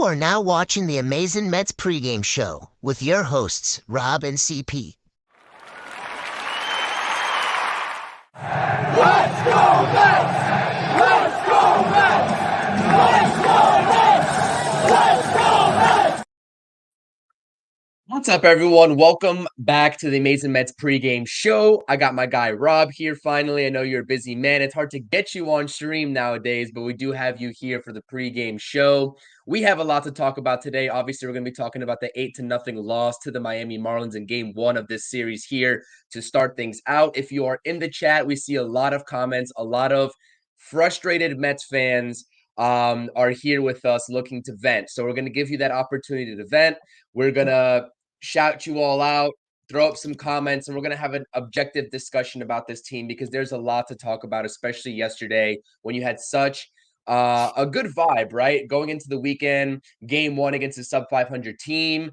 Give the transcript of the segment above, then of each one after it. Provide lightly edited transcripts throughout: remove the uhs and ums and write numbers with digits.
are now watching the Amazin Mets pregame show with your hosts, Rob and CP. Let's go Mets! Let's go Mets! Let's go Mets! Let's go Mets! What's up, everyone? Welcome back to the Amazin Mets pregame show. I got my guy Rob here finally. I know you're a busy man. It's hard to get you on stream nowadays, but we do have you here for the pregame show. We have a lot to talk about today. Obviously, we're going to be talking about the 8-0 loss to the Miami Marlins in game one of this series here to start things out. If you are in the chat, we see a lot of comments, a lot of frustrated Mets fans are here with us looking to vent. So we're going to give you that opportunity to vent. We're going to shout you all out, throw up some comments, and we're going to have an objective discussion about this team because there's a lot to talk about, especially yesterday when you had such a good vibe, right? Going into the weekend, game one against a sub 500 team,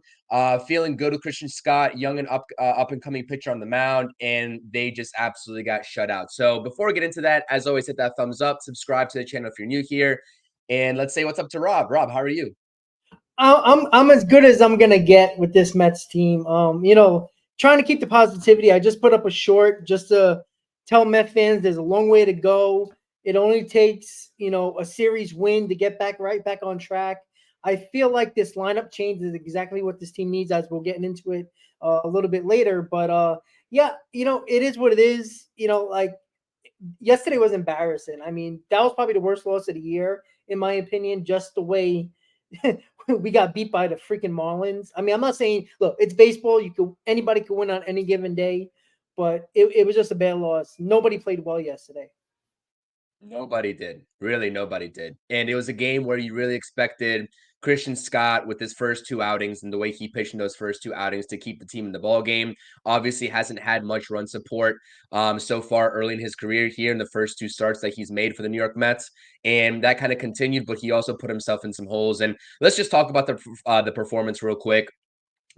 feeling good with Christian Scott, young and up and coming pitcher on the mound, and they just absolutely got shut out. So before we get into that, as always, hit that thumbs up, subscribe to the channel if you're new here, and let's say what's up to Rob. Rob, how are you? I'm as good as I'm gonna get with this Mets team. Trying to keep the positivity. I just put up a short just to tell Mets fans there's a long way to go. It only takes a series win to get right back on track. I feel like this lineup change is exactly what this team needs, as we'll get into it a little bit later. But it is what it is. Like yesterday was embarrassing. I mean, that was probably the worst loss of the year, in my opinion, just the way we got beat by the freaking Marlins. I mean, I'm not saying, look, it's baseball. Anybody could win on any given day, but it was just a bad loss. Nobody played well yesterday. Nobody did. Really, nobody did. And it was a game where you really expected Christian Scott with his first two outings and the way he pitched in those first two outings to keep the team in the ball game. Obviously, hasn't had much run support so far early in his career here in the first two starts that he's made for the New York Mets, and that kind of continued. But he also put himself in some holes. And let's just talk about the performance real quick.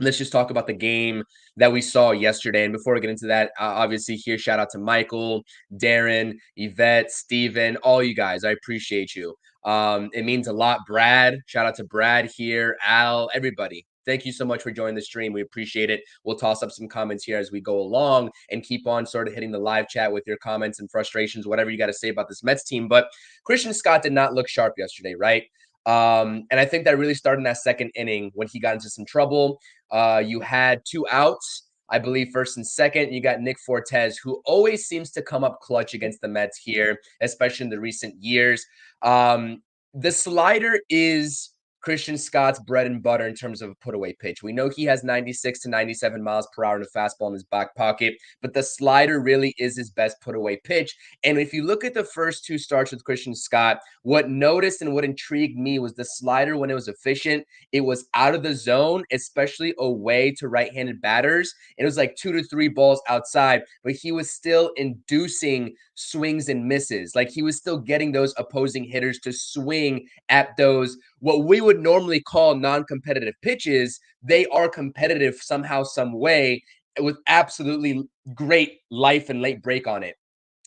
Let's just talk about the game that we saw yesterday. And before we get into that, obviously, here, shout out to Michael, Darren, Yvette, Steven, all you guys. I appreciate you. It means a lot. Brad, shout out to Brad here, Al, everybody. Thank you so much for joining the stream. We appreciate it. We'll toss up some comments here as we go along and keep on sort of hitting the live chat with your comments and frustrations, whatever you got to say about this Mets team. But Christian Scott did not look sharp yesterday, right? And I think that really started in that second inning when he got into some trouble. You had two outs, I believe, first and second. You got Nick Fortes, who always seems to come up clutch against the Mets here, especially in the recent years. The slider is Christian Scott's bread and butter in terms of a put away pitch. We know he has 96 to 97 miles per hour in a fastball in his back pocket, but the slider really is his best put away pitch. And if you look at the first two starts with Christian Scott, what noticed and what intrigued me was the slider when it was efficient. It was out of the zone, especially away to right-handed batters. It was like 2 to 3 balls outside, but he was still inducing swings and misses. Like he was still getting those opposing hitters to swing at those, what we would normally call non-competitive pitches. They are competitive somehow, some way, with absolutely great life and late break on it.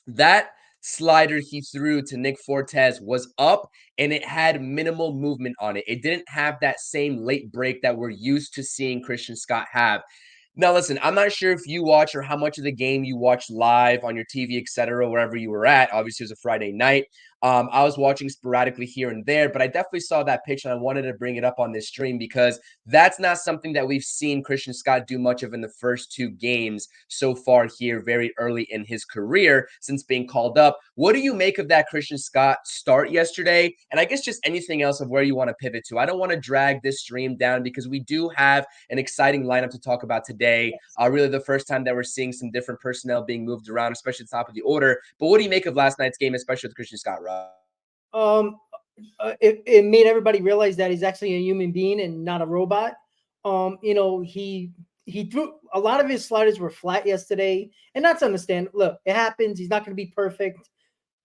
That slider he threw to Nick Fortes was up and it had minimal movement on it. It didn't have that same late break that we're used to seeing Christian Scott have. Now, listen, I'm not sure if you watch or how much of the game you watched live on your TV, etc., wherever you were at. Obviously, it was a Friday night. I was watching sporadically here and there, but I definitely saw that pitch and I wanted to bring it up on this stream because that's not something that we've seen Christian Scott do much of in the first two games so far here very early in his career since being called up. What do you make of that Christian Scott start yesterday? And I guess just anything else of where you want to pivot to. I don't want to drag this stream down because we do have an exciting lineup to talk about today. Really the first time that we're seeing some different personnel being moved around, especially at the top of the order. But what do you make of last night's game, especially with Christian Scott, Rob? It made everybody realize that he's actually a human being and not a robot. He threw a lot of his sliders were flat yesterday, and that's understandable. Look, it happens. He's not going to be perfect.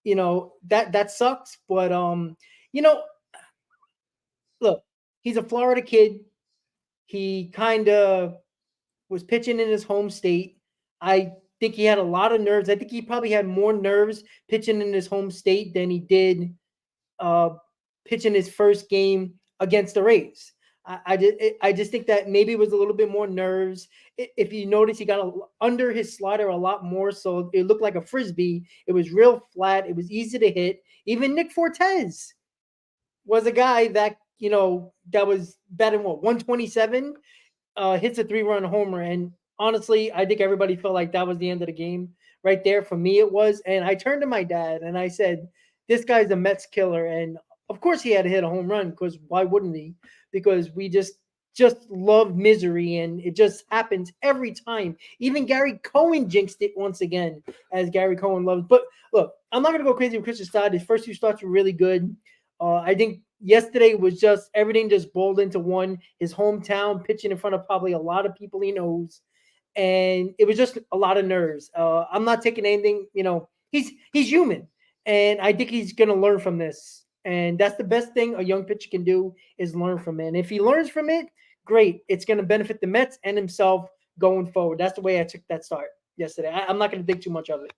That sucks. But look, he's a Florida kid. He kind of was pitching in his home state. I think he had a lot of nerves. I think he probably had more nerves pitching in his home state than he did pitching his first game against the Rays. I just think that maybe it was a little bit more nerves. If you notice, he got under his slider a lot more, so it looked like a frisbee. It was real flat. It was easy to hit. Even Nick Fortes was a guy that that was batting 127, hits a 3-run homer, and honestly, I think everybody felt like that was the end of the game right there. For me, it was, and I turned to my dad and I said, "This guy's a Mets killer," and of course, he had to hit a home run because why wouldn't he? Because we just love misery, and it just happens every time. Even Gary Cohen jinxed it once again, as Gary Cohen loves. But look, I'm not gonna go crazy with Christian Stott. His first two starts were really good. I think yesterday was just everything just boiled into one. His hometown, pitching in front of probably a lot of people he knows, and it was just a lot of nerves. I'm not taking anything. He's human, and I think he's gonna learn from this. And that's the best thing a young pitcher can do is learn from it. And if he learns from it, great. It's going to benefit the Mets and himself going forward. That's the way I took that start yesterday. I'm not going to think too much of it.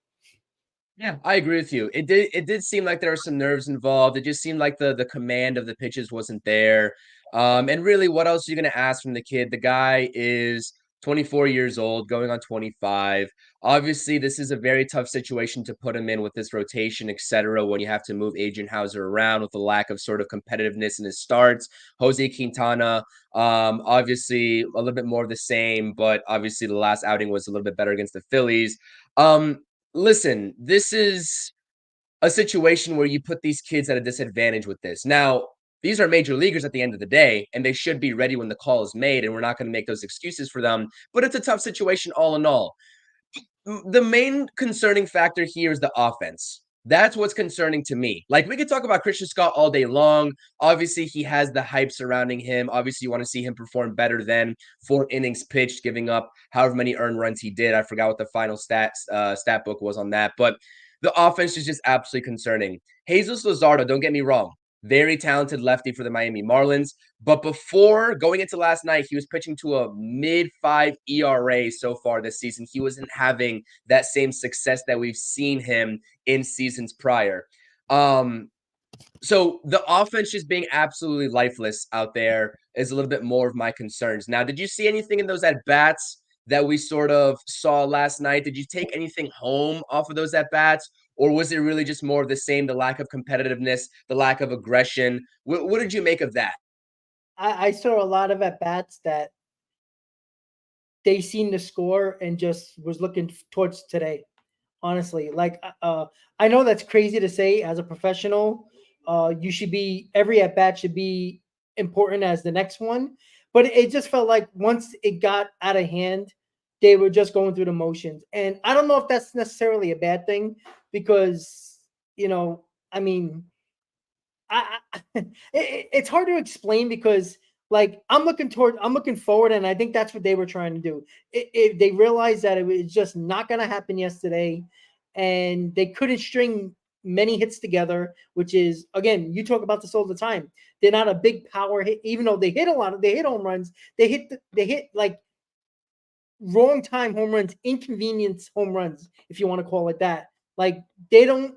Yeah, I agree with you. It did seem like there were some nerves involved. It just seemed like the command of the pitches wasn't there. And really, what else are you going to ask from the kid? The guy is 24 years old, going on 25. Obviously, this is a very tough situation to put him in with this rotation, etc. When you have to move Adrian Hauser around with the lack of sort of competitiveness in his starts. Jose Quintana, obviously a little bit more of the same, but obviously the last outing was a little bit better against the Phillies. Listen, this is a situation where you put these kids at a disadvantage with this. Now, these are major leaguers at the end of the day, and they should be ready when the call is made, and we're not going to make those excuses for them. But it's a tough situation all in all. The main concerning factor here is the offense. That's what's concerning to me. Like, we could talk about Christian Scott all day long. Obviously, he has the hype surrounding him. Obviously, you want to see him perform better than 4 innings pitched, giving up however many earned runs he did. I forgot what the final stat book was on that. But the offense is just absolutely concerning. Jesus Luzardo, don't get me wrong, very talented lefty for the Miami Marlins. But before going into last night, he was pitching to a mid-5 ERA so far this season. He wasn't having that same success that we've seen him in seasons prior. So the offense just being absolutely lifeless out there is a little bit more of my concerns. Now, did you see anything in those at-bats that we sort of saw last night? Did you take anything home off of those at-bats? Or was it really just more of the same, the lack of competitiveness, the lack of aggression? What did you make of that? I saw a lot of at bats that they seen the score and just was looking towards today. Honestly, like I know that's crazy to say as a professional. You should be every at bat should be important as the next one, but it just felt like once it got out of hand, they were just going through the motions. And I don't know if that's necessarily a bad thing because I mean, it's hard to explain because like I'm looking forward, and I think that's what they were trying to do. They realized that it was just not going to happen yesterday, and they couldn't string many hits together. Which is again, you talk about this all the time. They're not a big power hit, even though they hit they hit home runs. They hit like wrong time home runs, inconvenience home runs, if you want to call it that. Like they don't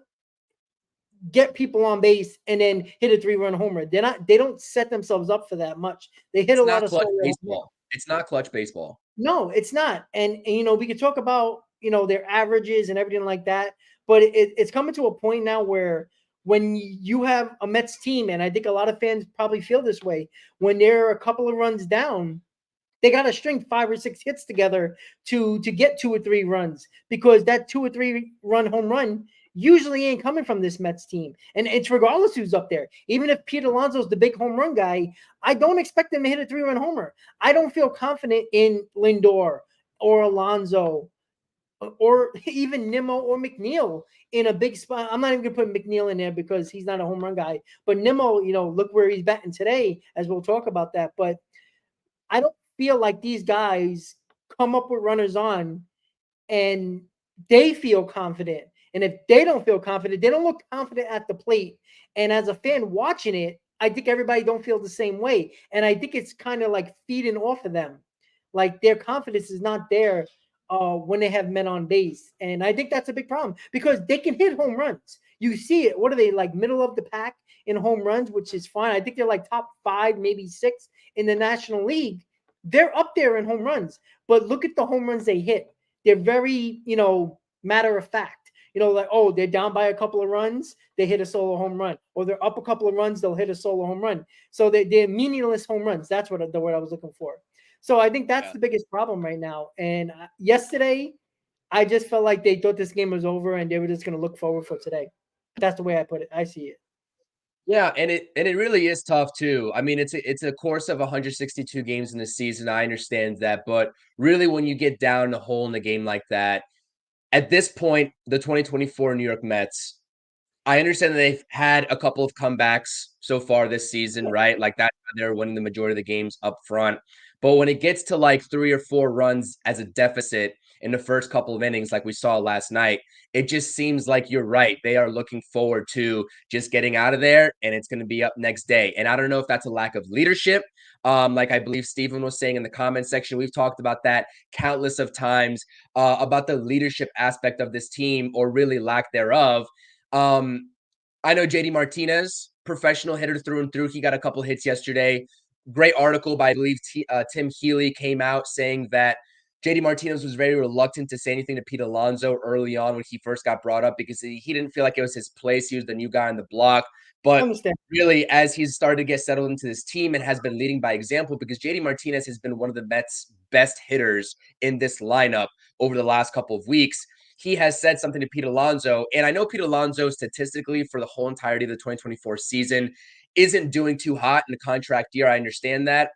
get people on base and then hit a 3-run homer. They don't set themselves up for that much. They hit It's a lot not of clutch baseball. It's not clutch baseball. No, it's not. And we could talk about their averages and everything like that, but it's coming to a point now where when you have a Mets team, and I think a lot of fans probably feel this way, when they're a couple of runs down, they got to string 5 or 6 hits together to get 2 or 3 runs, because that 2 or 3 run home run usually ain't coming from this Mets team. And it's regardless who's up there. Even if Pete Alonso's the big home run guy, I don't expect him to hit a 3-run homer. I don't feel confident in Lindor or Alonso or even Nimmo or McNeil in a big spot. I'm not even going to put McNeil in there because he's not a home run guy. But Nimmo, look where he's batting today, as we'll talk about that. But I don't feel like these guys come up with runners on and they feel confident. And if they don't feel confident, they don't look confident at the plate. And as a fan watching it, I think everybody don't feel the same way. And I think it's kind of like feeding off of them. Like their confidence is not there when they have men on base. And I think that's a big problem because they can hit home runs. You see it. What are they, like middle of the pack in home runs, which is fine. I think they're like top 5, maybe 6 in the National League. They're up there in home runs. But look at the home runs they hit. They're very, matter of fact. Like, oh, they're down by a couple of runs, they hit a solo home run. Or they're up a couple of runs, they'll hit a solo home run. So they're meaningless home runs. That's what the word I was looking for. So I think that's the biggest problem right now. And yesterday, I just felt like they thought this game was over and they were just going to look forward for today. That's the way I put it. I see it. Yeah, and it really is tough too. I mean, it's a course of 162 games in the season. I understand that, but really, when you get down the hole in a game like that, at this point, the 2024 New York Mets, I understand that they've had a couple of comebacks so far this season, right? Like that, they're winning the majority of the games up front. But when it gets to like 3 or 4 runs as a deficit in the first couple of innings, like we saw last night, it just seems like you're right. They are looking forward to just getting out of there, and it's going to be up next day. And I don't know if that's a lack of leadership. Like I believe Steven was saying in the comment section, we've talked about that countless of times about the leadership aspect of this team, or really lack thereof. I know JD Martinez, professional hitter through and through. He got a couple hits yesterday. Great article by, I believe, Tim Healy came out saying that JD Martinez was very reluctant to say anything to Pete Alonso early on when he first got brought up because he didn't feel like it was his place. He was the new guy on the block. But really, as he's started to get settled into this team and has been leading by example, because JD Martinez has been one of the Mets' best hitters in this lineup over the last couple of weeks, he has said something to Pete Alonso. And I know Pete Alonso statistically for the whole entirety of the 2024 season isn't doing too hot in the contract year. I understand that.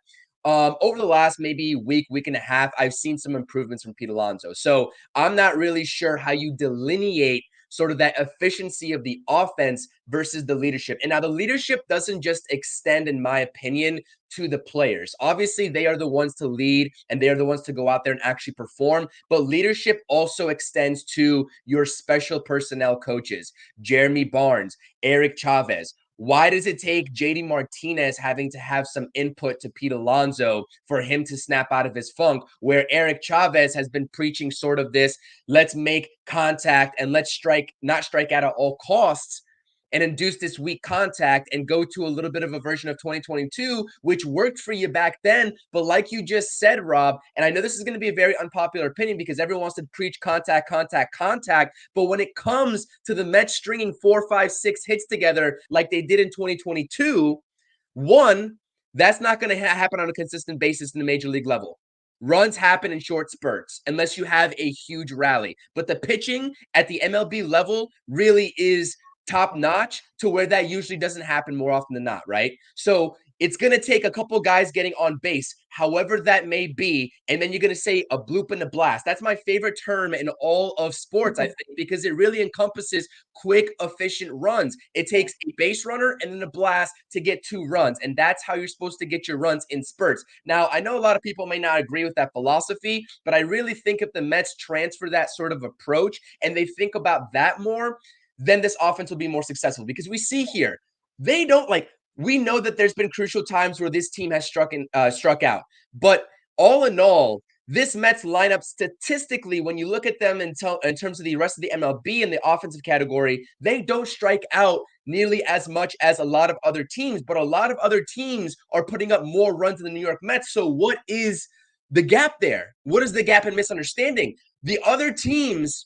Over the last maybe week and a half, I've seen some improvements from Pete Alonso. So I'm not really sure how you delineate sort of that efficiency of the offense versus the leadership. And now the leadership doesn't just extend, in my opinion, to the players. Obviously, they are the ones to lead and they are the ones to go out there and actually perform. But leadership also extends to your special personnel coaches, Jeremy Barnes, Eric Chavez. Why does it take JD Martinez having to have some input to Pete Alonso for him to snap out of his funk, where Eric Chavez has been preaching sort of this, let's make contact and let's not strike out at all costs, and induce this weak contact and go to a little bit of a version of 2022, which worked for you back then. But like you just said, Rob, and I know this is going to be a very unpopular opinion because everyone wants to preach contact. But when it comes to the Mets stringing 4, 5, 6 hits together like they did in 2022, one, that's not going to happen on a consistent basis in the major league level. Runs happen in short spurts unless you have a huge rally. But the pitching at the MLB level really is top notch to where that usually doesn't happen more often than not, right? So it's going to take a couple guys getting on base, however that may be, and then you're going to say a bloop and a blast. That's my favorite term in all of sports, I think, because it really encompasses quick, efficient runs. It takes a base runner and then a blast to get 2 runs, and that's how you're supposed to get your runs in spurts. Now, I know a lot of people may not agree with that philosophy, but I really think if the Mets transfer that sort of approach and they think about that more, then this offense will be more successful. Because we see here, they don't we know that there's been crucial times where this team has struck out. But all in all, this Mets lineup statistically, when you look at them in terms of the rest of the MLB in the offensive category, they don't strike out nearly as much as a lot of other teams. But a lot of other teams are putting up more runs than the New York Mets. So what is the gap there? What is the gap in misunderstanding? The other teams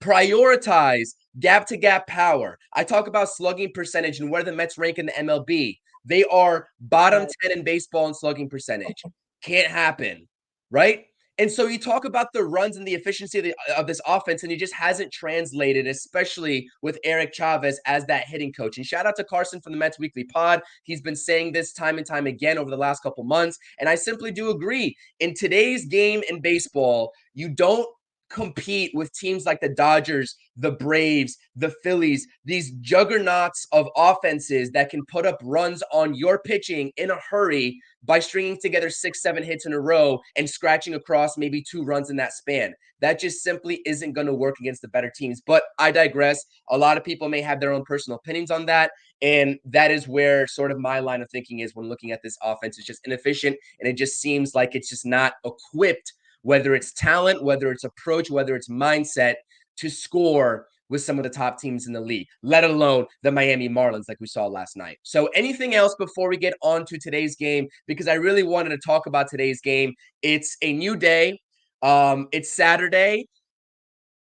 prioritize gap-to-gap power. I talk about slugging percentage and where the Mets rank in the MLB. They are bottom 10 in baseball in slugging percentage. Can't happen, right? And so you talk about the runs and the efficiency of this offense, and it just hasn't translated, especially with Eric Chavez as that hitting coach. And shout out to Carson from the Mets Weekly Pod. He's been saying this time and time again over the last couple months, and I simply do agree. In today's game in baseball, you don't compete with teams like the Dodgers, the Braves, the Phillies, these juggernauts of offenses that can put up runs on your pitching in a hurry by stringing together 6, 7 hits in a row and scratching across maybe 2 runs in that span. That just simply isn't going to work against the better teams. But I digress. A lot of people may have their own personal opinions on that. And that is where sort of my line of thinking is when looking at this offense. It's just inefficient, and it just seems like it's just not equipped, whether it's talent, whether it's approach, whether it's mindset, to score with some of the top teams in the league, let alone the Miami Marlins like we saw last night. So anything else before we get on to today's game? Because I really wanted to talk about today's game. It's a new day. It's Saturday.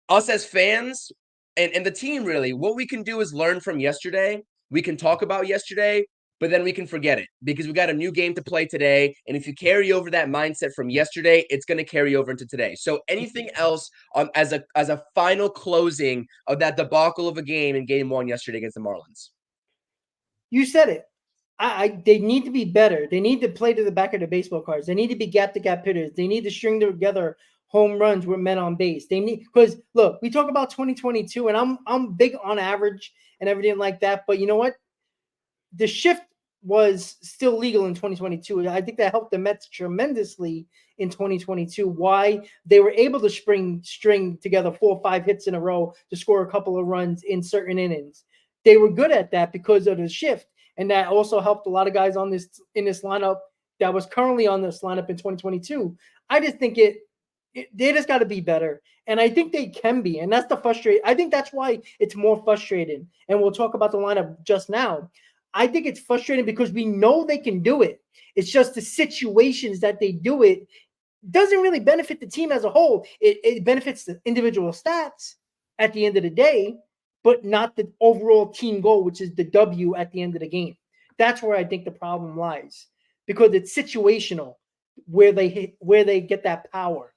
Us as fans and the team, really, what we can do is learn from yesterday. We can talk about yesterday, but then we can forget it because we got a new game to play today. And if you carry over that mindset from yesterday, it's going to carry over into today. So anything else as a final closing of that debacle of a game in game one yesterday against the Marlins? You said it. They need to be better. They need to play to the back of the baseball cards. They need to be gap-to-gap hitters. They need to string together home runs with men on base. They need, because look, we talk about 2022, and I'm big on average and everything like that. But you know what? The shift was still legal in 2022. I think that helped the Mets tremendously in 2022. Why they were able to string together 4 or 5 hits in a row to score a couple of runs in certain innings. They were good at that because of the shift. And that also helped a lot of guys in this lineup that was currently on this lineup in 2022. I just think they just got to be better. And I think they can be. And that's the frustrating. I think that's why it's more frustrating. And we'll talk about the lineup just now. I think it's frustrating because we know they can do it. It's just the situations that they do it doesn't really benefit the team as a whole. It benefits the individual stats at the end of the day, but not the overall team goal, which is the W at the end of the game. That's where I think the problem lies, because it's situational where they get that power.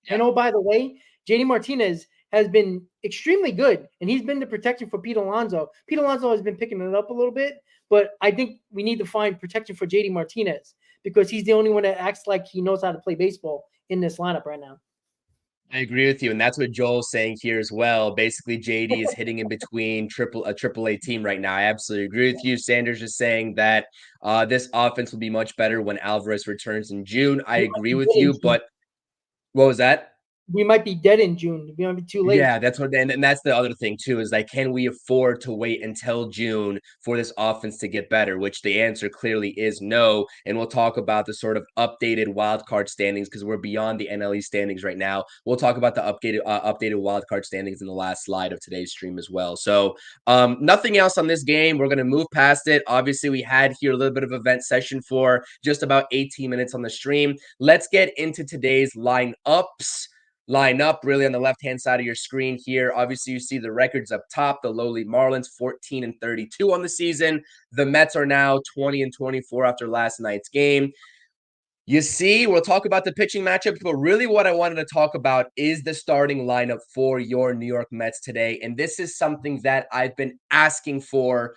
Yeah. And oh, by the way, JD Martinez has been extremely good, and he's been the protection for Pete Alonso. Pete Alonso has been picking it up a little bit, but I think we need to find protection for JD Martinez because he's the only one that acts like he knows how to play baseball in this lineup right now. I agree with you, and that's what Joel's saying here as well. Basically, JD is hitting in between a AAA team right now. I absolutely agree with you. Sanders is saying that this offense will be much better when Alvarez returns in June. I agree with you, but what was that? We might be dead in June. We might be too late. Yeah, that's what, and that's the other thing too, is like, can we afford to wait until June for this offense to get better? Which the answer clearly is no. And we'll talk about the sort of updated wild card standings because we're beyond the NLE standings right now. We'll talk about the updated wild card standings in the last slide of today's stream as well. So nothing else on this game. We're going to move past it. Obviously, we had here a little bit of event session for just about 18 minutes on the stream. Let's get into today's lineups. Line up really on the left-hand side of your screen here. Obviously, you see the records up top. The lowly Marlins, 14-32 on the season. The Mets are now 20-24 after last night's game. You see, we'll talk about the pitching matchups, but really what I wanted to talk about is the starting lineup for your New York Mets today. And this is something that I've been asking for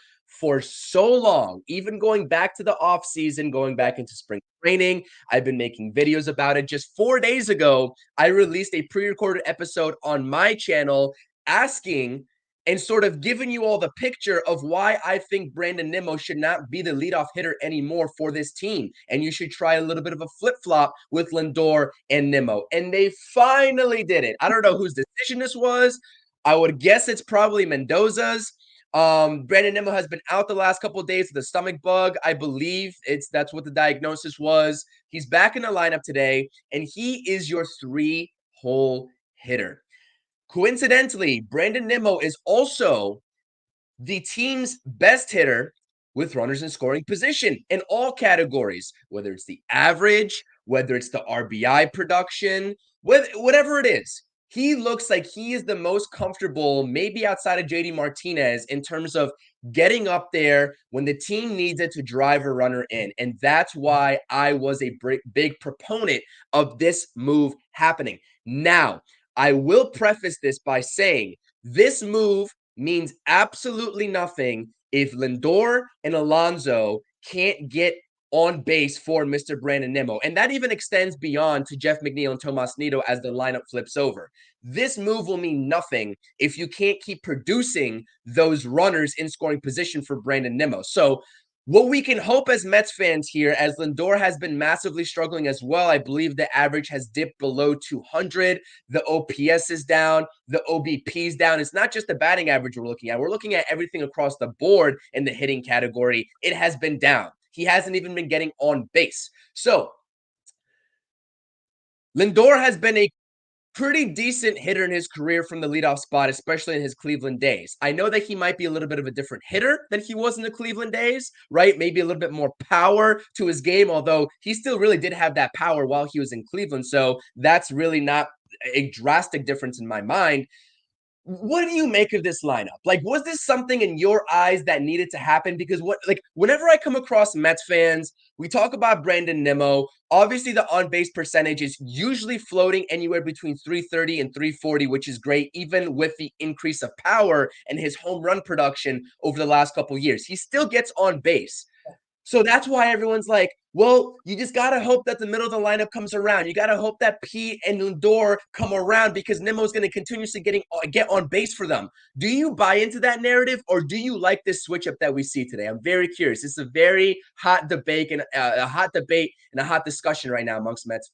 so long, even going back to the offseason, going back into spring training. I've been making videos about it. Just 4 days ago, I released a pre-recorded episode on my channel asking and sort of giving you all the picture of why I think Brandon Nimmo should not be the leadoff hitter anymore for this team. And you should try a little bit of a flip-flop with Lindor and Nimmo. And they finally did it. I don't know whose decision this was. I would guess it's probably Mendoza's. Brandon Nimmo has been out the last couple of days with a stomach bug. I believe that's what the diagnosis was. He's back in the lineup today, and he is your 3-hole hitter. Coincidentally, Brandon Nimmo is also the team's best hitter with runners in scoring position in all categories, whether it's the average, whether it's the RBI production, whatever it is. He looks like he is the most comfortable, maybe outside of JD Martinez, in terms of getting up there when the team needs it to drive a runner in. And that's why I was a big proponent of this move happening. Now, I will preface this by saying this move means absolutely nothing if Lindor and Alonso can't get on base for Mr. Brandon Nimmo. And that even extends beyond to Jeff McNeil and Tomas Nido as the lineup flips over. This move will mean nothing if you can't keep producing those runners in scoring position for Brandon Nimmo. So what we can hope as Mets fans here, as Lindor has been massively struggling as well, I believe the average has dipped below 200. The OPS is down. The OBP is down. It's not just the batting average we're looking at. We're looking at everything across the board in the hitting category. It has been down. He hasn't even been getting on base. So Lindor has been a pretty decent hitter in his career from the leadoff spot, especially in his Cleveland days. I know that he might be a little bit of a different hitter than he was in the Cleveland days, right? Maybe a little bit more power to his game, although he still really did have that power while he was in Cleveland. So that's really not a drastic difference in my mind. What do you make of this lineup? Like, was this something in your eyes that needed to happen? Because whenever I come across Mets fans, we talk about Brandon Nimmo. Obviously, the on-base percentage is usually floating anywhere between 330 and 340, which is great, even with the increase of power and his home run production over the last couple of years. He still gets on base. So that's why everyone's like, well, you just got to hope that the middle of the lineup comes around. You got to hope that Pete and Lindor come around because Nimmo's going to continuously get on base for them. Do you buy into that narrative, or do you like this switch up that we see today? I'm very curious. It's a very hot debate and a hot discussion right now amongst Mets.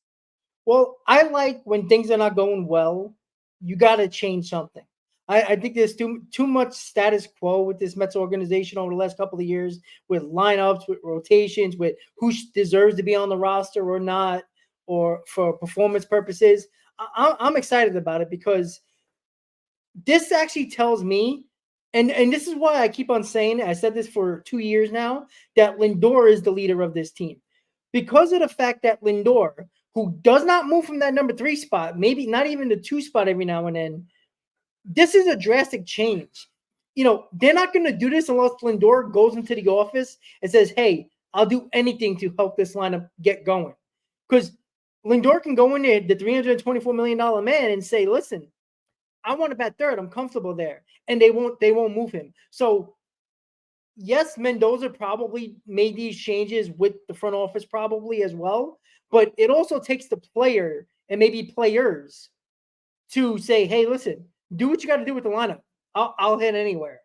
Well, I like when things are not going well, you got to change something. I think there's too much status quo with this Mets organization over the last couple of years, with lineups, with rotations, with who deserves to be on the roster or not, or for performance purposes. I'm excited about it because this actually tells me, and this is why I keep on saying it, I said this for 2 years now, that Lindor is the leader of this team. Because of the fact that Lindor, who does not move from that number 3 spot, maybe not even the 2 spot every now and then, this is a drastic change. They're not going to do this unless Lindor goes into the office and says, hey, I'll do anything to help this lineup get going. Because Lindor can go in there, the $324 million man, and say, listen, I want to bat third. I'm comfortable there. And they won't move him. So yes, Mendoza probably made these changes with the front office probably as well. But it also takes the player and maybe players to say, hey, listen, do what you got to do with the lineup. I'll hit anywhere.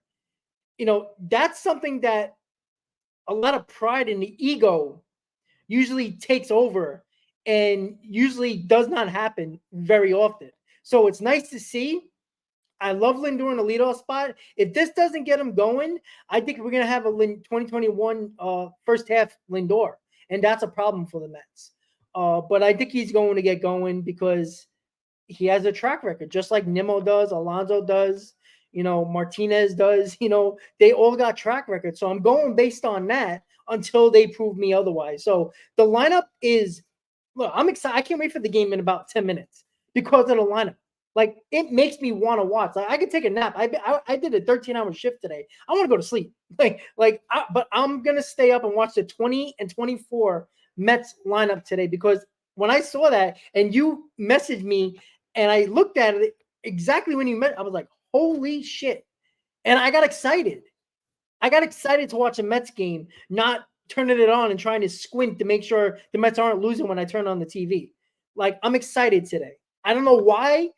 That's something that a lot of pride and the ego usually takes over and usually does not happen very often. So it's nice to see. I love Lindor in the leadoff spot. If this doesn't get him going, I think we're going to have a 2021 first half Lindor, and that's a problem for the Mets. But I think he's going to get going because he has a track record, just like Nimmo does, Alonso does, Martinez does. They all got track records. So I'm going based on that until they prove me otherwise. So the lineup is, look, I'm excited. I can't wait for the game in about 10 minutes because of the lineup. Like, it makes me want to watch. Like, I could take a nap. I did a 13-hour shift today. I want to go to sleep. But I'm gonna stay up and watch the 20 and 24 Mets lineup today because when I saw that and you messaged me and I looked at it exactly when you met, I was like, holy shit. And I got excited. I got excited to watch a Mets game, not turning it on and trying to squint to make sure the Mets aren't losing when I turn on the TV. Like, I'm excited today. I don't know why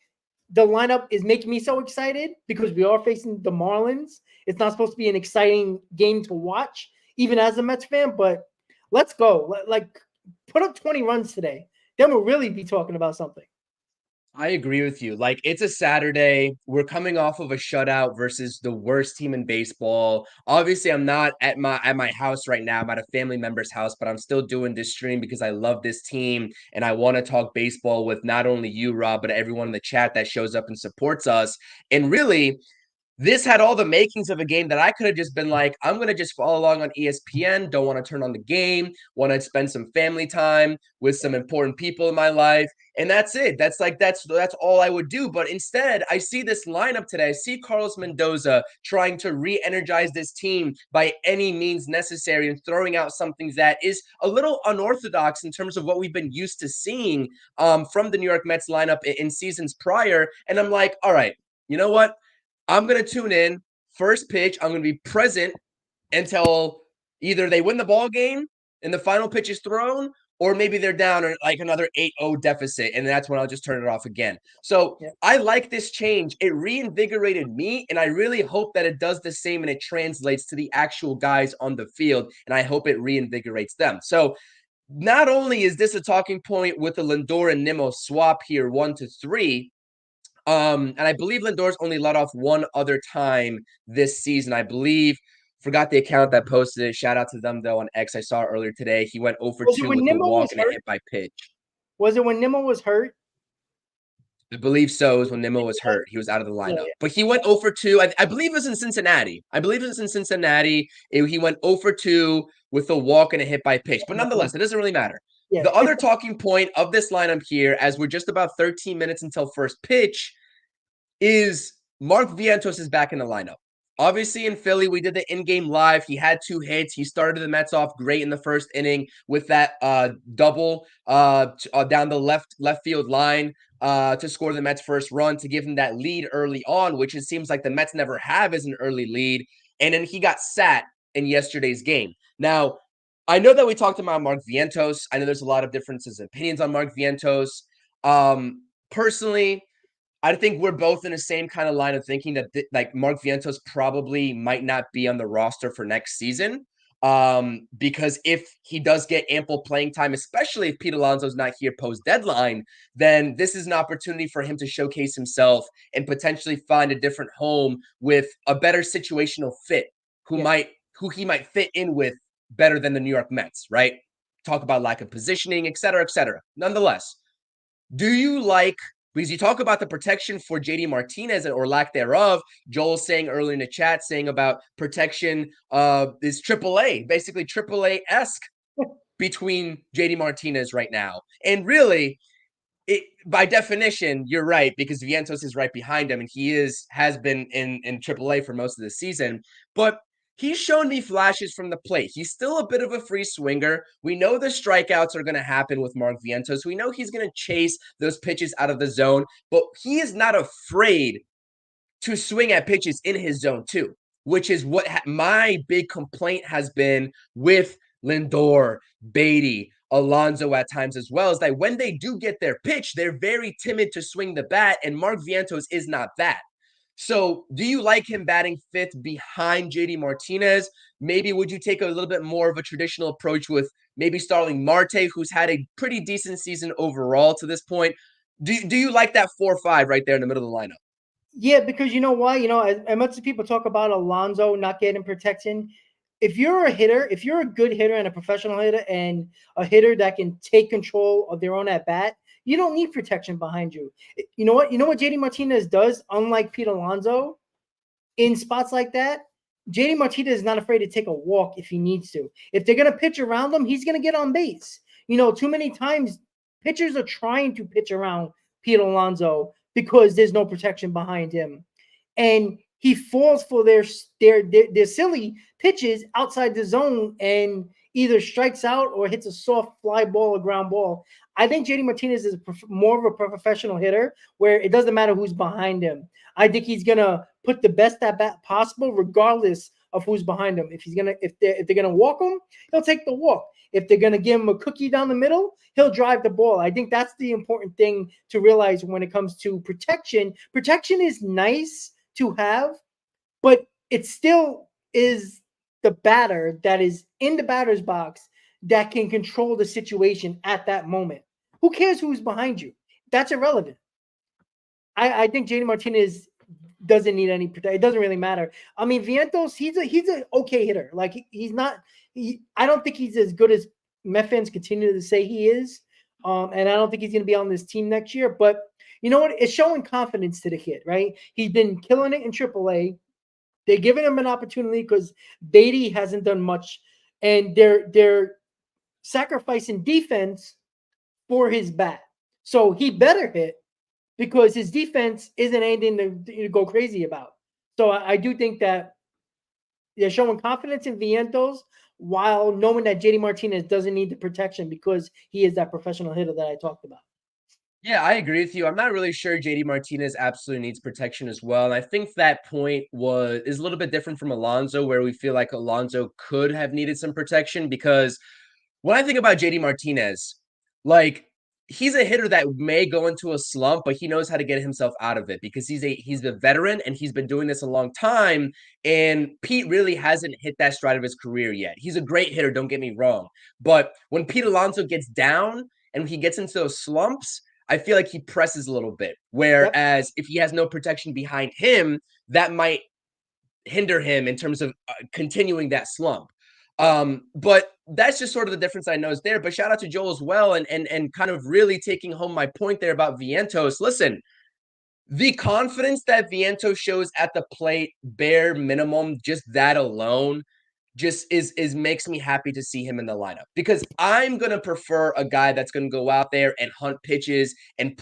the lineup is making me so excited because we are facing the Marlins. It's not supposed to be an exciting game to watch, even as a Mets fan, but let's go. Like, put up 20 runs today. Then we'll really be talking about something. I agree with you. Like, it's a Saturday. We're coming off of a shutout versus the worst team in baseball. Obviously, I'm not at my house right now. I'm at a family member's house, but I'm still doing this stream because I love this team and I want to talk baseball with not only you, Rob, but everyone in the chat that shows up and supports us. And really, this had all the makings of a game that I could have just been like, I'm going to just follow along on ESPN, don't want to turn on the game, want to spend some family time with some important people in my life. And that's it. That's all I would do. But instead, I see this lineup today. I see Carlos Mendoza trying to re-energize this team by any means necessary and throwing out something that is a little unorthodox in terms of what we've been used to seeing from the New York Mets lineup in seasons prior. And I'm like, all right, you know what? I'm going to tune in. First pitch, I'm going to be present until either they win the ball game and the final pitch is thrown, or maybe they're down or like another 8-0 deficit, and that's when I'll just turn it off again. So I like this change. It reinvigorated me, and I really hope that it does the same and it translates to the actual guys on the field, and I hope it reinvigorates them. So not only is this a talking point with the Lindor and Nimmo swap here, 1-3, and I believe Lindor's only let off one other time this season. I believe, forgot the account that posted it. Shout out to them, though, on X. I saw it earlier today. He went 0 for 2 with the walk and a hit by pitch. Was it when Nimmo was hurt? I believe so. Is when Nimmo was hurt. He was out of the Yeah, lineup. yeah. But he went 0 for 2. I believe it was in Cincinnati. He went 0 for 2 with a walk and a hit by pitch. But nonetheless, it doesn't really matter. Yeah. The other talking point of this lineup here, as we're just about 13 minutes until first pitch, is Mark Vientos is back in the lineup. Obviously, in Philly, we did the in-game live. He had 2 hits. He started the Mets off great in the first inning with that double down the left field line to score the Mets' first run to give him that lead early on, which it seems like the Mets never have as an early lead. And then he got sat in yesterday's game. Now, I know that we talked about Mark Vientos. I know there's a lot of differences in opinions on Mark Vientos. Personally, I think we're both in the same kind of line of thinking that like Mark Vientos probably might not be on the roster for next season. Because if he does get ample playing time, especially if Pete Alonso's not here post deadline, then this is an opportunity for him to showcase himself and potentially find a different home with a better situational fit who he might fit in with better than the New York Mets, right? Talk about lack of positioning, et cetera, et cetera. Nonetheless, do you like, because you talk about the protection for JD Martinez or lack thereof, Joel saying earlier in the chat, saying about protection is AAA, basically AAA-esque between JD Martinez right now. And really, by definition, you're right, because Vientos is right behind him, and he has been in AAA for most of the season. But he's shown me flashes from the plate. He's still a bit of a free swinger. We know the strikeouts are going to happen with Mark Vientos. We know he's going to chase those pitches out of the zone, but he is not afraid to swing at pitches in his zone too, which is what my big complaint has been with Lindor, Beatty, Alonso at times as well, is that when they do get their pitch, they're very timid to swing the bat, and Mark Vientos is not that. So do you like him batting fifth behind JD Martinez? Maybe would you take a little bit more of a traditional approach with maybe Starling Marte, who's had a pretty decent season overall to this point? Do you like that 4-5 right there in the middle of the lineup? Yeah, because you know why? As much as people talk about Alonso not getting protection, if you're a hitter, if you're a good hitter and a professional hitter and a hitter that can take control of their own at bat, you don't need protection behind you. You know what? You know what JD Martinez does, unlike Pete Alonso, in spots like that? JD Martinez is not afraid to take a walk if he needs to. If they're gonna pitch around him, he's gonna get on base. Too many times pitchers are trying to pitch around Pete Alonso because there's no protection behind him, and he falls for their silly pitches outside the zone and either strikes out or hits a soft fly ball or ground ball. I think JD Martinez is more of a professional hitter where it doesn't matter who's behind him. I think he's gonna put the best at bat possible, regardless of who's behind him. If they're gonna walk him, he'll take the walk. If they're gonna give him a cookie down the middle, he'll drive the ball. I think that's the important thing to realize when it comes to protection. Protection is nice to have, but it still is the batter that is in the batter's box that can control the situation at that moment. Who cares who's behind you? That's irrelevant. I think JD Martinez doesn't need any protection. It doesn't really matter. I mean, Vientos, he's an okay hitter. Like he's not. I don't think he's as good as Met fans continue to say he is. And I don't think he's going to be on this team next year. But you know what? It's showing confidence to the kid, right? He's been killing it in AAA. They're giving him an opportunity because Beatty hasn't done much, and they're sacrificing defense for his bat. So he better hit because his defense isn't anything to go crazy about. So I do think that they're showing confidence in Vientos while knowing that JD Martinez doesn't need the protection because he is that professional hitter that I talked about. Yeah, I agree with you. I'm not really sure JD Martinez absolutely needs protection as well. And I think that point is a little bit different from Alonso, where we feel like Alonso could have needed some protection, because when I think about JD Martinez, like he's a hitter that may go into a slump, but he knows how to get himself out of it because he's a veteran and he's been doing this a long time. And Pete really hasn't hit that stride of his career yet. He's a great hitter, don't get me wrong. But when Pete Alonso gets down and he gets into those slumps, I feel like he presses a little bit. Whereas if he has no protection behind him, that might hinder him in terms of continuing that slump. But that's just sort of the difference I know is there. But shout out to Joel as well, and kind of really taking home my point there about Vientos. Listen, The confidence that Vientos shows at the plate, bare minimum, just that alone, just is makes me happy to see him in the lineup, because I'm gonna prefer a guy that's gonna go out there and hunt pitches and not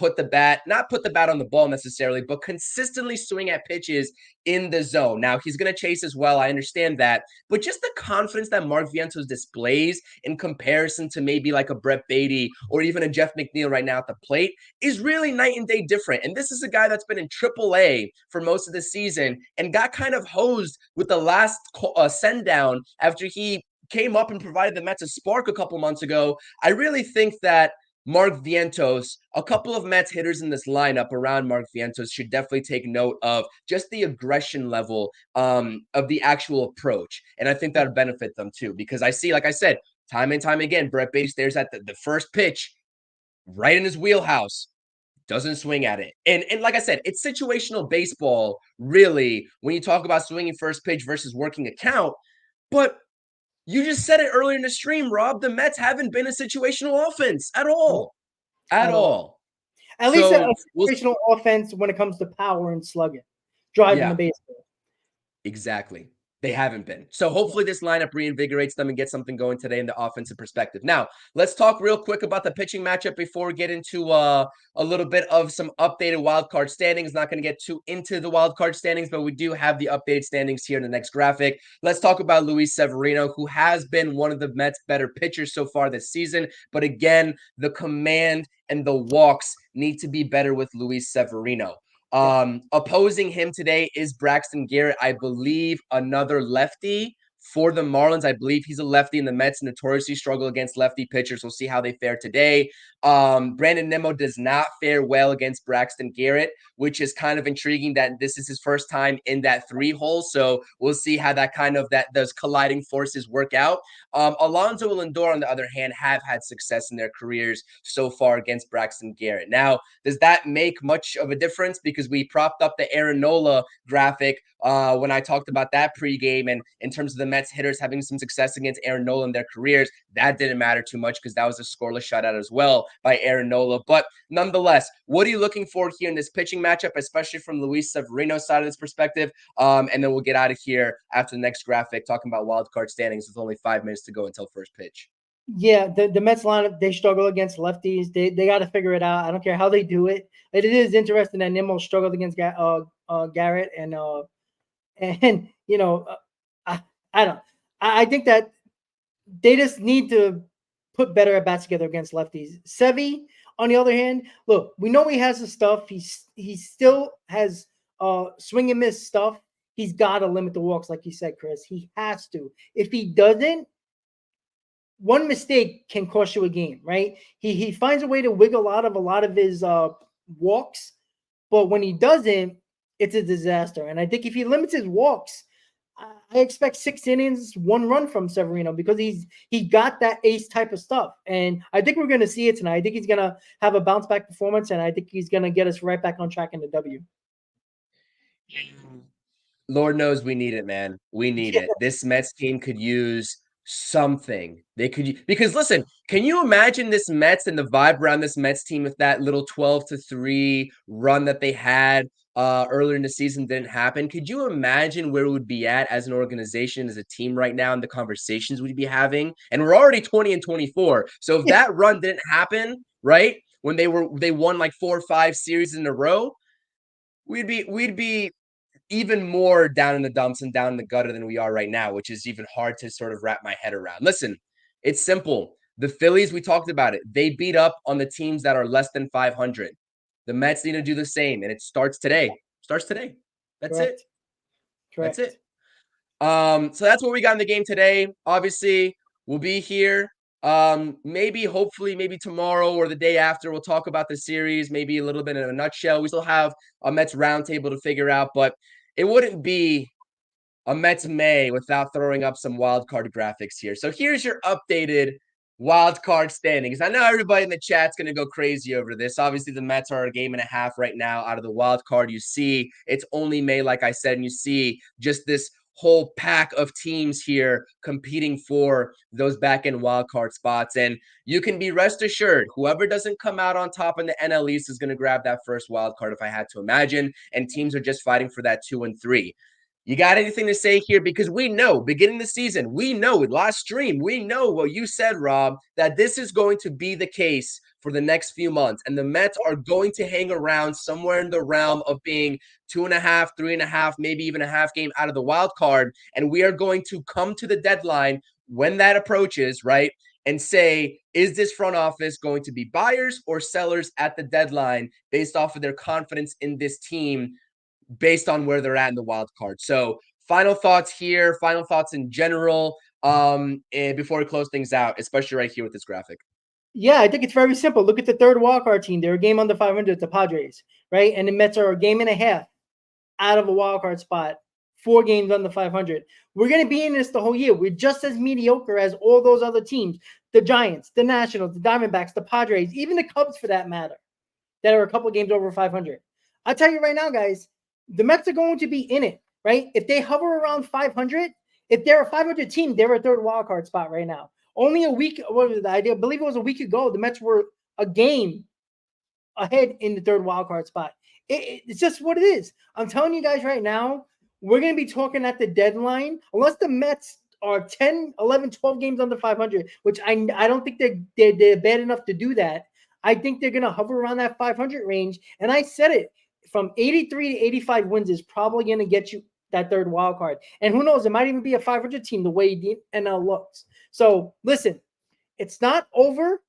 put the bat on the ball necessarily, but consistently swing at pitches in the zone. Now he's gonna chase as well, I understand that, but just the confidence that Mark Vientos displays in comparison to maybe like a Brett Beatty or even a Jeff McNeil right now at the plate is really night and day different. And this is a guy that's been in AAA for most of the season and got kind of hosed with the last send down after he came up and provided the Mets a spark a couple months ago. I really think that Mark Vientos, a couple of Mets hitters in this lineup around Mark Vientos should definitely take note of just the aggression level of the actual approach. And I think that would benefit them too, because I see, like I said, time and time again, Brett Baty stares at the first pitch right in his wheelhouse, doesn't swing at it. And like I said, it's situational baseball, really, when you talk about swinging first pitch versus working a count. But you just said it earlier in the stream, Rob. The Mets haven't been a situational offense at all. At all. At least a we'll situational offense when it comes to power and slugging, driving the baseball. Exactly. They haven't been. So hopefully this lineup reinvigorates them and gets something going today in the offensive perspective. Now, let's talk real quick about the pitching matchup before we get into a little bit of some updated wild card standings. Not going to get too into the wild card standings, but we do have the updated standings here in the next graphic. Let's talk about Luis Severino, who has been one of the Mets' better pitchers so far this season. But again, the command and the walks need to be better with Luis Severino. Opposing him today is Braxton Garrett, I believe, another lefty for the Marlins. I believe he's a lefty, and the Mets notoriously struggle against lefty pitchers. We'll see how they fare today. Brandon Nimmo does not fare well against Braxton Garrett, which is kind of intriguing that this is his first time in that 3-hole. So we'll see how those colliding forces work out. Alonso Lindor, on the other hand, have had success in their careers so far against Braxton Garrett. Now, does that make much of a difference? Because we propped up the Aaron Nola graphic when I talked about that pregame, and in terms of the Mets hitters having some success against Aaron Nola in their careers, that didn't matter too much because that was a scoreless shutout as well by Aaron Nola. But nonetheless, what are you looking for here in this pitching matchup, especially from Luis Severino's side of this perspective? And then we'll get out of here after the next graphic, talking about wild card standings with only 5 minutes to go until first pitch. Yeah, the Mets lineup, they struggle against lefties. They got to figure it out. I don't care how they do it. It is interesting that Nimmo struggled against Garrett, and you know, I think that they just need to put better at bats together against lefties. Sevy, on the other hand, look, we know he has the stuff. He still has swing and miss stuff. He's got to limit the walks, like you said, Chris. He has to. If he doesn't, one mistake can cost you a game, right? He finds a way to wiggle out of a lot of his walks, but when he doesn't, it's a disaster. And I think if he limits his walks, I expect 6 innings, 1 run from Severino, because he got that ace type of stuff. And I think we're going to see it tonight. I think he's going to have a bounce back performance, and I think he's going to get us right back on track in the W. Lord knows we need it, man. We need it. This Mets team could use something. They could, because listen, can you imagine this Mets and the vibe around this Mets team if that little 12-3 run that they had earlier in the season didn't happen? Could you imagine where we would be at as an organization, as a team right now, and the conversations we'd be having? And we're already 20-24. So if that run didn't happen, right, when they won like 4 or 5 series in a row, we'd be even more down in the dumps and down in the gutter than we are right now, which is even hard to sort of wrap my head around. Listen, it's simple. The Phillies, we talked about it. They beat up on the teams that are less than 500. The Mets need to do the same, and it starts today. That's Correct. it. Correct. That's it. So that's what we got in the game today. Obviously, we'll be here. Hopefully, maybe tomorrow or the day after, we'll talk about the series, maybe a little bit in a nutshell. We still have a Mets roundtable to figure out, but it wouldn't be a Mets May without throwing up some wild card graphics here. So here's your updated wild card standings. I know everybody in the chat's going to go crazy over this. Obviously, the Mets are a game and a half right now out of the wild card. You see, it's only May, like I said, and you see just this whole pack of teams here competing for those back-end wildcard spots. And you can be rest assured, whoever doesn't come out on top in the NL East is going to grab that first wildcard, if I had to imagine. And teams are just fighting for that 2 and 3. You got anything to say here? Because we know, beginning the season, we know, last stream, we know what you said, Rob, that this is going to be the case for the next few months. And the Mets are going to hang around somewhere in the realm of being 2.5, 3.5, maybe even a half game out of the wild card. And we are going to come to the deadline when that approaches, right? And say, is this front office going to be buyers or sellers at the deadline based off of their confidence in this team, based on where they're at in the wild card? So final thoughts here, final thoughts in general, and before we close things out, especially right here with this graphic. Yeah, I think it's very simple. Look at the third wildcard team. They're a game under 500, the Padres, right? And the Mets are a game and a half out of a wildcard spot, 4 games under 500. We're going to be in this the whole year. We're just as mediocre as all those other teams, the Giants, the Nationals, the Diamondbacks, the Padres, even the Cubs for that matter, that are a couple games over 500. I'll tell you right now, guys, the Mets are going to be in it, right? If they hover around 500, if they're a 500 team, they're a third wildcard spot right now. Only a week, what was the idea? I believe it was a week ago, the Mets were a game ahead in the third wildcard spot. It's just what it is. I'm telling you guys right now, we're going to be talking at the deadline, unless the Mets are 10, 11, 12 games under 500, which I don't think they're bad enough to do that. I think they're going to hover around that 500 range. And I said it, from 83 to 85 wins is probably going to get you that third wild card. And who knows, it might even be a 500 team the way the NL looks. So listen, it's not over,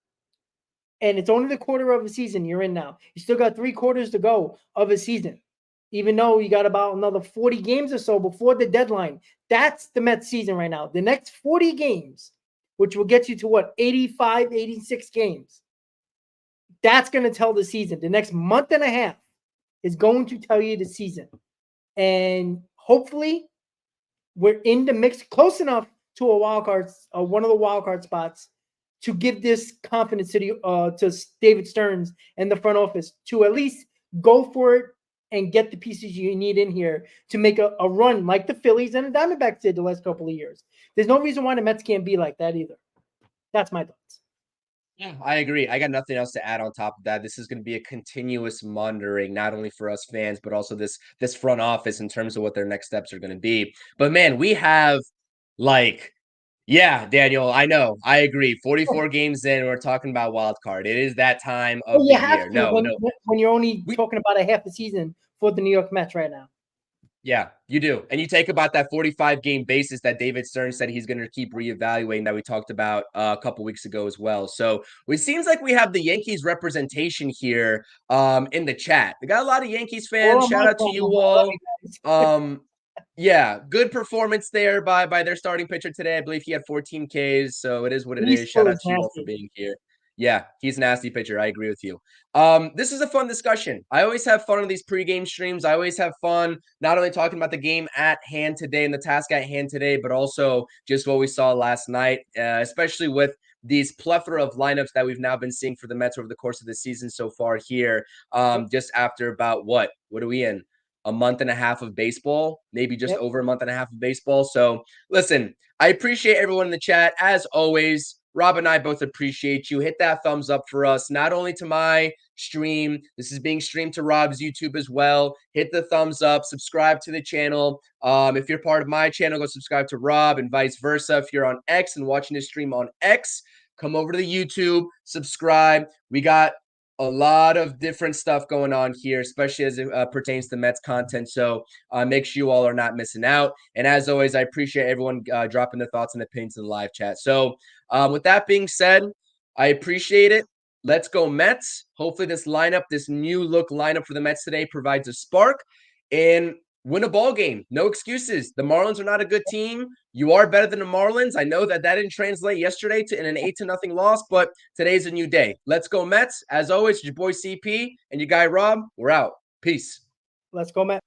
and it's only the quarter of a season you're in now. You still got 3 quarters to go of a season, even though you got about another 40 games or so before the deadline. That's the Mets season right now. The next 40 games, which will get you to what, 85, 86 games. That's going to tell the season. The next month and a half is going to tell you the season. And hopefully we're in the mix close enough to a wild card, one of the wild card spots, to give this confidence to David Stearns and the front office to at least go for it and get the pieces you need in here to make a run like the Phillies and the Diamondbacks did the last couple of years. There's no reason why the Mets can't be like that either. That's my thoughts. Yeah, I agree. I got nothing else to add on top of that. This is going to be a continuous monitoring, not only for us fans, but also this front office in terms of what their next steps are going to be. But man, we have yeah, Daniel, I know. I agree. 44 games in, we're talking about wild card. It is that time of the year. When you're only talking about a half a season for the New York Mets right now. Yeah, you do. And you take about that 45-game basis that David Stern said he's going to keep reevaluating that we talked about a couple weeks ago as well. So it seems like we have the Yankees representation here in the chat. We got a lot of Yankees fans. Shout out to you all. Yeah, good performance there by their starting pitcher today. I believe he had 14 Ks, so it is what it is. Shout out to you all for being here. Yeah, he's a nasty pitcher. I agree with you. This is a fun discussion. I always have fun on these pregame streams. I always have fun not only talking about the game at hand today and the task at hand today, but also just what we saw last night, especially with these plethora of lineups that we've now been seeing for the Mets over the course of the season so far here. Just after about what are we in? A month and a half of baseball, maybe just over a month and a half of baseball. So listen, I appreciate everyone in the chat. As always, Rob and I both appreciate you. Hit that thumbs up for us, not only to my stream. This is being streamed to Rob's YouTube as well. Hit the thumbs up, subscribe to the channel. If you're part of my channel, go subscribe to Rob and vice versa. If you're on X and watching this stream on X, come over to the YouTube, subscribe. We got a lot of different stuff going on here, especially as it pertains to Mets content. So make sure you all are not missing out. And as always, I appreciate everyone dropping their thoughts and opinions in the live chat. So with that being said, I appreciate it. Let's go Mets. Hopefully this lineup, this new look lineup for the Mets today provides a spark and win a ball game. No excuses. The Marlins are not a good team. You are better than the Marlins. I know that didn't translate yesterday in an 8-0 loss, but today's a new day. Let's go Mets. As always, your boy CP and your guy Rob. We're out. Peace. Let's go Mets.